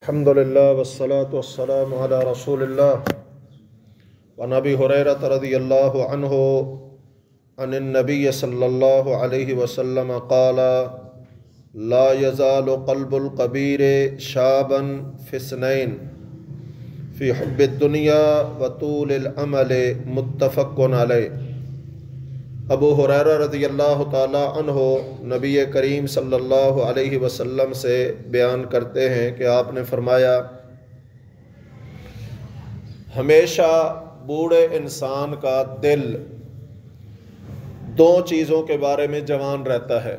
الحمدللہ والصلاة والسلام علی رسول اللہ وعن ابی ہریرہ رضی اللہ عنہ عن النبی صلی اللہ علیہ وسلم قال لا يزال قلب القبیر شابا فی اثنین فی حب الدنیا وطول العمل متفق علیہ۔ ابو ہریرہ رضی اللہ تعالی عنہ نبی کریم صلی اللہ علیہ وسلم سے بیان کرتے ہیں کہ آپ نے فرمایا، ہمیشہ بوڑھے انسان کا دل دو چیزوں کے بارے میں جوان رہتا ہے۔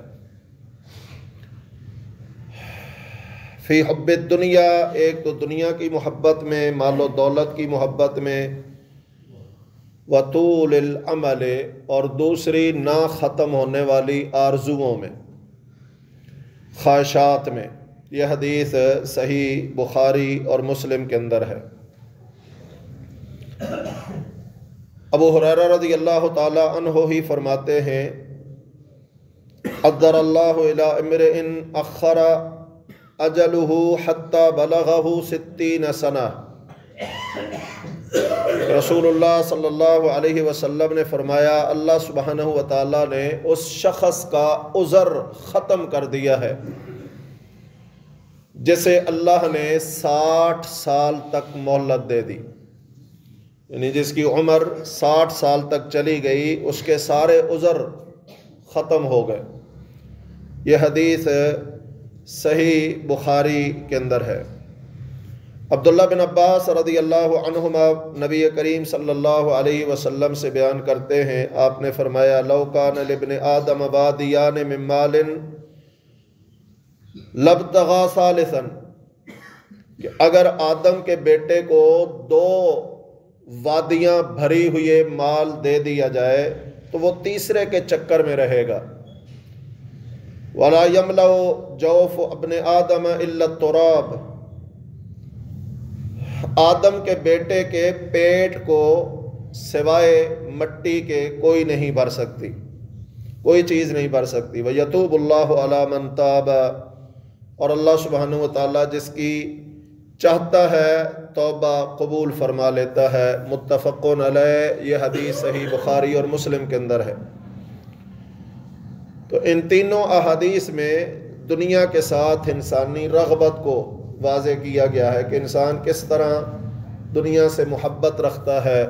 فی حب الدنیا، ایک تو دنیا کی محبت میں، مال و دولت کی محبت میں، وطول العمل، اور دوسری نہ ختم ہونے والی آرزوؤں میں، خواہشات میں۔ یہ حدیث صحیح بخاری اور مسلم کے اندر ہے۔ ابو ہریرہ رضی اللہ تعالی عنہ ہی فرماتے ہیں، قدر اللہ الی امرئ اخر اجلہ حتی بلغہ 60 سنہ۔ رسول اللہ صلی اللہ علیہ وسلم نے فرمایا، اللہ سبحانہ و تعالیٰ نے اس شخص کا عذر ختم کر دیا ہے جسے اللہ نے 60 سال تک مہلت دے دی، یعنی جس کی عمر 60 سال تک چلی گئی، اس کے سارے عذر ختم ہو گئے۔ یہ حدیث صحیح بخاری کے اندر ہے۔ عبداللہ بن عباس رضی اللہ عنہما نبی کریم صلی اللہ علیہ وسلم سے بیان کرتے ہیں، آپ نے فرمایا، لو کان لابن آدم وادیان من مال لابتغى ثالثا، کہ اگر آدم کے بیٹے کو 2 وادیاں بھری ہوئے مال دے دیا جائے تو وہ تیسرے کے چکر میں رہے گا۔ ولا يملأ جوف ابن آدم الا التراب، آدم کے بیٹے کے پیٹ کو سوائے مٹی کے کوئی نہیں بھر سکتی، کوئی چیز نہیں بھر سکتی۔ وَيَتُوبُ اللَّهُ عَلَى مَن تَابَ، اور اللہ سبحانہ و تعالیٰ جس کی چاہتا ہے توبہ قبول فرما لیتا ہے۔ متفق علیہ، یہ حدیث صحیح بخاری اور مسلم کے اندر ہے۔ تو ان تینوں احادیث میں دنیا کے ساتھ انسانی رغبت کو واضح کیا گیا ہے کہ انسان کس طرح دنیا سے محبت رکھتا ہے،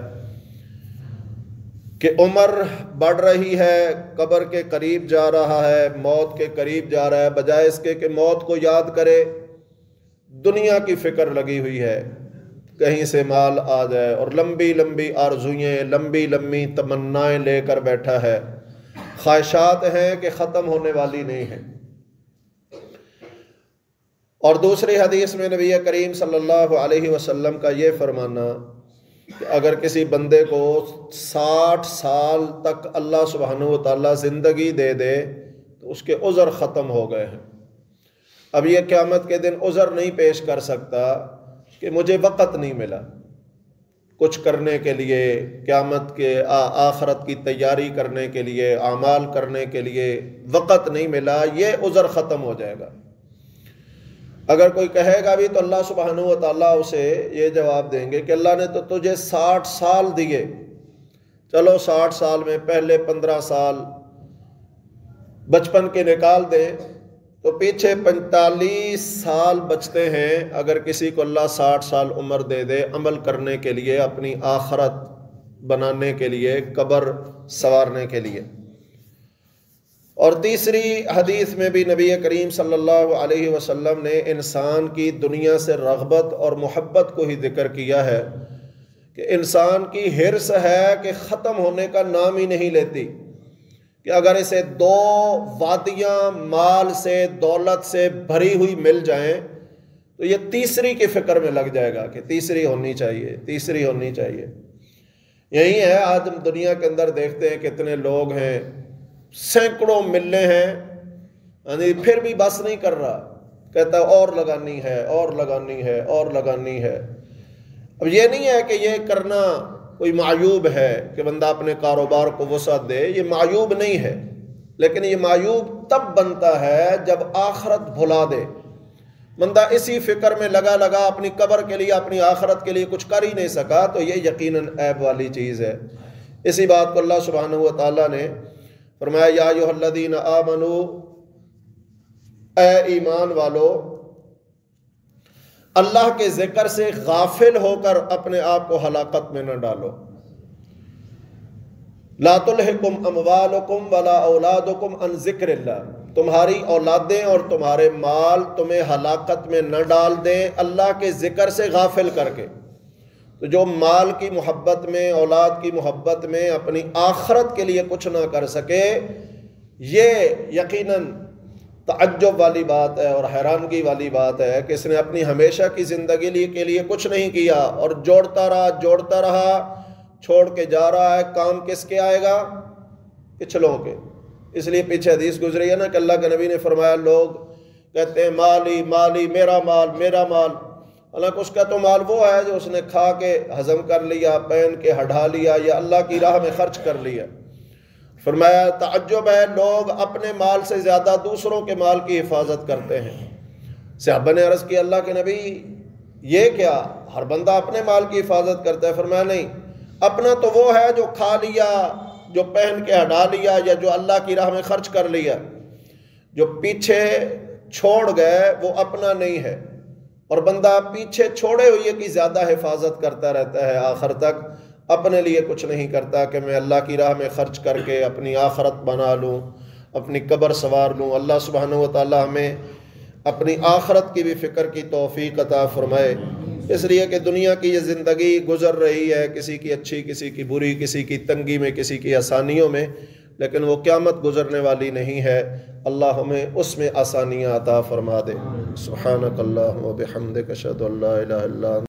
کہ عمر بڑھ رہی ہے، قبر کے قریب جا رہا ہے، موت کے قریب جا رہا ہے، بجائے اس کے کہ موت کو یاد کرے دنیا کی فکر لگی ہوئی ہے، کہیں سے مال آ جائے، اور لمبی لمبی آرزوئیں، لمبی لمبی تمنائیں لے کر بیٹھا ہے، خواہشات ہیں کہ ختم ہونے والی نہیں ہیں۔ اور دوسری حدیث میں نبی کریم صلی اللہ علیہ وسلم کا یہ فرمانا کہ اگر کسی بندے کو 60 سال تک اللہ سبحانہ و تعالیٰ زندگی دے دے تو اس کے عذر ختم ہو گئے ہیں۔ اب یہ قیامت کے دن عذر نہیں پیش کر سکتا کہ مجھے وقت نہیں ملا کچھ کرنے کے لیے، قیامت کے آخرت کی تیاری کرنے کے لیے، اعمال کرنے کے لیے وقت نہیں ملا، یہ عذر ختم ہو جائے گا۔ اگر کوئی کہے گا بھی تو اللہ سبحانہ و تعالیٰ اسے یہ جواب دیں گے کہ اللہ نے تو تجھے 60 سال دیے، چلو 60 سال میں پہلے 15 سال بچپن کے نکال دیں تو پیچھے 45 سال بچتے ہیں۔ اگر کسی کو اللہ 60 سال عمر دے دے عمل کرنے کے لیے، اپنی آخرت بنانے کے لیے، قبر سنوارنے کے لیے۔ اور تیسری حدیث میں بھی نبی کریم صلی اللہ علیہ وسلم نے انسان کی دنیا سے رغبت اور محبت کو ہی ذکر کیا ہے کہ انسان کی حرص ہے کہ ختم ہونے کا نام ہی نہیں لیتی، کہ اگر اسے 2 وادیاں مال سے، دولت سے بھری ہوئی مل جائیں تو یہ تیسری کی فکر میں لگ جائے گا کہ تیسری ہونی چاہیے، تیسری ہونی چاہیے۔ یہی ہے آج ہم دنیا کے اندر دیکھتے ہیں کتنے لوگ ہیں، سینکڑوں ملے ہیں، پھر بھی بس نہیں کر رہا، کہتا ہے اور لگانی ہے، اور لگانی ہے، اور لگانی ہے۔ اب یہ نہیں ہے کہ یہ کرنا کوئی معیوب ہے کہ بندہ اپنے کاروبار کو وسعت دے، یہ معیوب نہیں ہے، لیکن یہ معیوب تب بنتا ہے جب آخرت بھلا دے، بندہ اسی فکر میں لگا اپنی قبر کے لیے اپنی آخرت کے لیے کچھ کر ہی نہیں سکا تو یہ یقیناً عیب والی چیز ہے۔ اسی بات کو اللہ سبحانہ و تعالیٰ نے فرمایا یا ایھا الذین آمنو، اے ایمان والو، اللہ کے ذکر سے غافل ہو کر اپنے آپ کو ہلاکت میں نہ ڈالو۔ لا تلہکم اموالکم ولا اولادکم عن ذکر اللہ، تمہاری اولادیں اور تمہارے مال تمہیں ہلاکت میں نہ ڈال دیں اللہ کے ذکر سے غافل کر کے۔ تو جو مال کی محبت میں، اولاد کی محبت میں اپنی آخرت کے لیے کچھ نہ کر سکے، یہ یقیناً تعجب والی بات ہے اور حیرانگی والی بات ہے کہ اس نے اپنی ہمیشہ کی زندگی کے لیے کچھ نہیں کیا اور جوڑتا رہا، چھوڑ کے جا رہا ہے۔ کام کس کے آئے گا؟ پچھلوں کے۔ اس لیے پیچھے حدیث گزری ہے نا کہ اللہ کے نبی نے فرمایا لوگ کہتے ہیں مالی مالی، میرا مال میرا مال، حالانکہ اس کا تو مال وہ ہے جو اس نے کھا کے ہضم کر لیا، پہن کے ہٹا لیا یا اللہ کی راہ میں خرچ کر لیا۔ فرمایا تعجب ہے، لوگ اپنے مال سے زیادہ دوسروں کے مال کی حفاظت کرتے ہیں۔ صحابہ نے عرض کی اللہ کے نبی یہ کیا؟ ہر بندہ اپنے مال کی حفاظت کرتا ہے۔ فرمایا نہیں، اپنا تو وہ ہے جو کھا لیا، جو پہن کے ہٹا لیا یا جو اللہ کی راہ میں خرچ کر لیا، جو پیچھے چھوڑ گئے وہ اپنا نہیں ہے۔ اور بندہ پیچھے چھوڑے ہوئے کی زیادہ حفاظت کرتا رہتا ہے آخر تک، اپنے لیے کچھ نہیں کرتا کہ میں اللہ کی راہ میں خرچ کر کے اپنی آخرت بنا لوں، اپنی قبر سنوار لوں۔ اللہ سبحانہ و تعالی ہمیں اپنی آخرت کی بھی فکر کی توفیق عطا فرمائے، اس لیے کہ دنیا کی یہ زندگی گزر رہی ہے، کسی کی اچھی، کسی کی بری، کسی کی تنگی میں، کسی کی آسانیوں میں، لیکن وہ قیامت گزرنے والی نہیں ہے۔ اللہ ہمیں اس میں آسانیاں عطا فرما دے۔ سبحانک اللہم و بحمدک، اشہد ان لا الہ الا انت۔